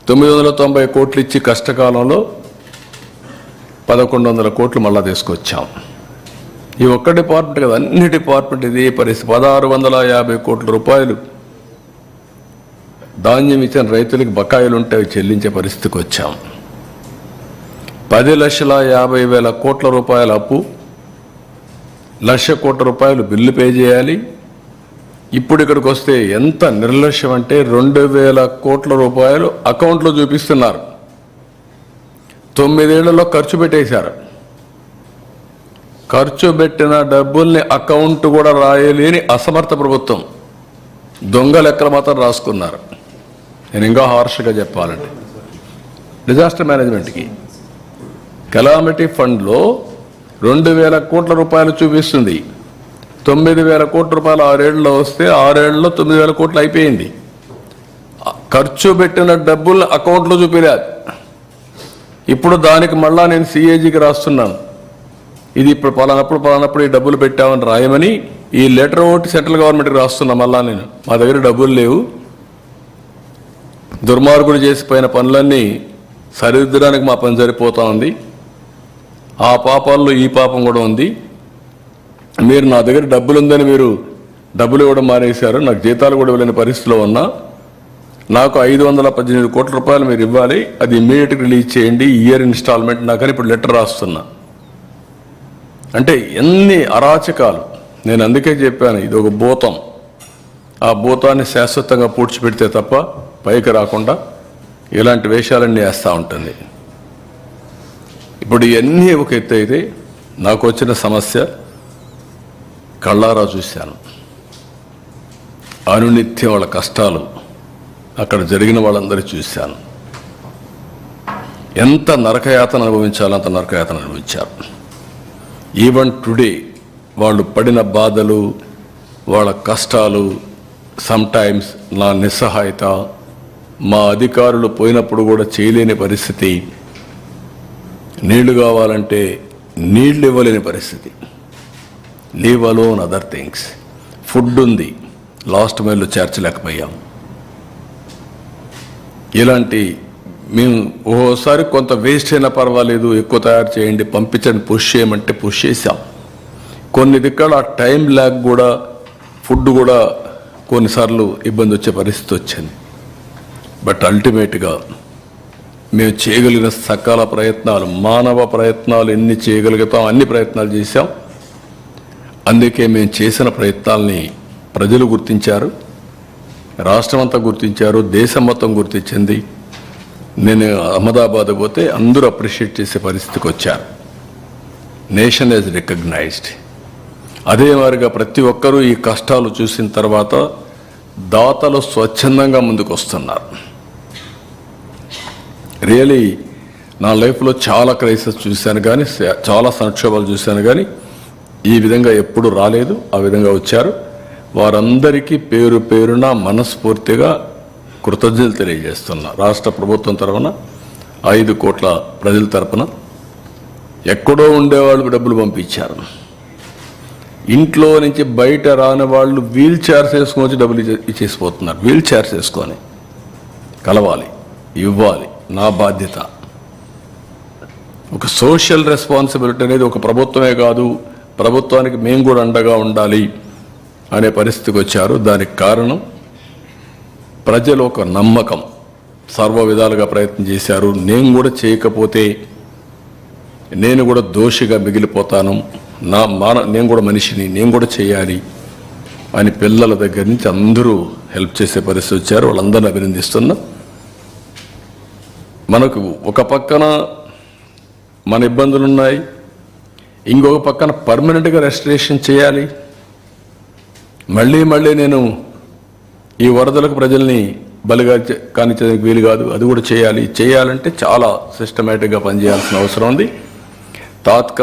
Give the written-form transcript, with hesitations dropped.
990 కోట్లు ఇచ్చి కష్టకాలంలో 1100 కోట్లు మళ్ళా తీసుకొచ్చాం. ఈ ఒక్క డిపార్ట్మెంట్ కదా, అన్ని డిపార్ట్మెంట్ ఇదే పరిస్థితి. 1650 కోట్ల రూపాయలు ధాన్యం ఇచ్చిన రైతులకు బకాయిలు ఉంటే అవి చెల్లించే పరిస్థితికి వచ్చాం. 10,50,000 కోట్ల రూపాయల అప్పు, 1,00,000 కోట్ల రూపాయలు బిల్లు పే చేయాలి. ఇప్పుడు ఇక్కడికి వస్తే ఎంత నిర్లక్ష్యం అంటే 2,000 కోట్ల రూపాయలు అకౌంట్లో చూపిస్తున్నారు. 9 ఏళ్లలో ఖర్చు పెట్టేశారు. ఖర్చు పెట్టిన డబ్బుల్ని అకౌంట్ కూడా రాయలేని అసమర్థ ప్రభుత్వం. దొంగ లెక్కలు మాత్రం రాసుకున్నారు. నేను ఇంకా హార్ష్గా చెప్పాలంటే డిజాస్టర్ మేనేజ్మెంట్కి కెలామిటీ ఫండ్లో 2,000 కోట్ల రూపాయలు చూపిస్తుంది. 9,000 కోట్ల రూపాయలు 6 ఏళ్లలో వస్తే 6 ఏళ్లలో 9,000 కోట్లు అయిపోయింది. ఖర్చు పెట్టిన డబ్బులు అకౌంట్లో చూపించలేదు. ఇప్పుడు దానికి మళ్ళా నేను సిఏజీకి రాస్తున్నాను, ఇది ఇప్పుడు పలానప్పుడు ఈ డబ్బులు పెట్టామని రాయమని. ఈ లెటర్ ఒకటి సెంట్రల్ గవర్నమెంట్కి రాస్తున్నా. మళ్ళా నేను, మా దగ్గర డబ్బులు లేవు, దుర్మార్గుడు చేసిపోయిన పనులన్నీ సరిదిద్దడానికి మా పని సరిపోతా ఉంది, ఆ పాపాల్లో ఈ పాపం కూడా ఉంది, మీరు నా దగ్గర డబ్బులు ఉందని మీరు డబ్బులు ఇవ్వడం మానేశారు, నాకు జీతాలు కూడా ఇవ్వలేని పరిస్థితిలో ఉన్నా, నాకు 518 కోట్ల రూపాయలు మీరు ఇవ్వాలి, అది ఇమ్మీడియట్గా రిలీజ్ చేయండి, ఇయర్ ఇన్స్టాల్మెంట్ నాకని ఇప్పుడు లెటర్ రాస్తున్నా. అంటే ఎన్ని అరాచకాలు. నేను అందుకే చెప్పాను, ఇది ఒక భూతం. ఆ భూతాన్ని శాశ్వతంగా పూడ్చిపెడితే తప్ప పైకి రాకుండా ఇలాంటి వేషాలన్నీ వేస్తూ ఉంటుంది. ఇప్పుడు ఇవన్నీ ఒక ఎత్తు అయితే, నాకు వచ్చిన సమస్య కళ్ళారా చూశాను. అనునిత్యం వాళ్ళ కష్టాలు అక్కడ జరిగిన వాళ్ళందరూ చూశాను. ఎంత నరకయాతన అనుభవించాలో అంత నరకయాతన అనుభవించారు. ఈవెన్ టుడే వాళ్ళు పడిన బాధలు, వాళ్ళ కష్టాలు, సమ్టైమ్స్ నా నిస్సహాయత, మా అధికారులు పోయినప్పుడు కూడా చేయలేని పరిస్థితి, నీళ్లు కావాలంటే నీళ్లు ఇవ్వలేని పరిస్థితి, leave alone other things. Food ఉంది, లాస్ట్ మైల్లో చేర్చలేకపోయాం. ఇలాంటి మేము ఓసారి కొంత వేస్ట్ అయినా పర్వాలేదు, ఎక్కువ తయారు చేయండి, పంపించండి, పుష్ చేయమంటే పుష్ చేసాం. కొన్ని దిక్కడ ఆ టైం ల్యాగ్ కూడా, ఫుడ్ కూడా కొన్నిసార్లు ఇబ్బంది వచ్చే పరిస్థితి వచ్చింది. బట్ అల్టిమేట్గా మేము చేయగలిగిన సకాల ప్రయత్నాలు, మానవ ప్రయత్నాలు ఎన్ని చేయగలుగుతాం అన్ని ప్రయత్నాలు చేశాం. అందుకే మేము చేసిన ప్రయత్నాల్ని ప్రజలు గుర్తించారు, రాష్ట్రం అంతా గుర్తించారు, దేశం మొత్తం గుర్తించింది. నేను అహ్మదాబాద్ పోతే అందరూ అప్రిషియేట్ చేసే పరిస్థితికి వచ్చారు. Nation is recognised. అదే మాదిరిగా ప్రతి ఒక్కరూ ఈ కష్టాలు చూసిన తర్వాత దాతలు స్వచ్ఛందంగా ముందుకు వస్తున్నారు. రియలీ నా లైఫ్లో చాలా క్రైసిస్ చూశాను, కానీ చాలా సంక్షోభాలు చూశాను, కానీ ఈ విధంగా ఎప్పుడు రాలేదు. ఆ విధంగా వచ్చారు. వారందరికీ పేరు పేరున మనస్ఫూర్తిగా కృతజ్ఞతలు తెలియజేస్తున్నా. రాష్ట్ర ప్రభుత్వం తరఫున, 5 కోట్ల ప్రజల తరఫున. ఎక్కడో ఉండేవాళ్ళు డబ్బులు పంపించారు. ఇంట్లో నుంచి బయట రాని వాళ్ళు వీల్ చైర్స్ వేసుకొని వచ్చి డబ్బులు ఇచ్చేసిపోతున్నారు. వీల్ చైర్స్ వేసుకొని కలవాలి, ఇవ్వాలి, నా బాధ్యత. ఒక సోషల్ రెస్పాన్సిబిలిటీ అనేది ఒక ప్రభుత్వమే కాదు, ప్రభుత్వానికి మేము కూడా అండగా ఉండాలి అనే పరిస్థితికి వచ్చారు. దానికి కారణం ప్రజలు ఒక నమ్మకం, సర్వ విధాలుగా ప్రయత్నం చేశారు. నేను కూడా చేయకపోతే నేను కూడా దోషిగా మిగిలిపోతాను, నేను కూడా మనిషిని, నేను కూడా చేయాలి అని పిల్లల దగ్గర నుంచి అందరూ హెల్ప్ చేసే పరిస్థితి వచ్చారు. వాళ్ళందరినీ అభినందిస్తున్నా. మనకు ఒక పక్కన మన ఇబ్బందులు ఉన్నాయి, ఇంకొక పక్కన పర్మనెంట్గా రెస్టరేషన్ చేయాలి. మళ్ళీ నేను ఈ వరదలకు ప్రజల్ని బలిగా కానిచ్చేందుకు వీలు కాదు, అది కూడా చేయాలంటే చాలా సిస్టమేటిక్గా పనిచేయాల్సిన అవసరం ఉంది. తాత్కాలిక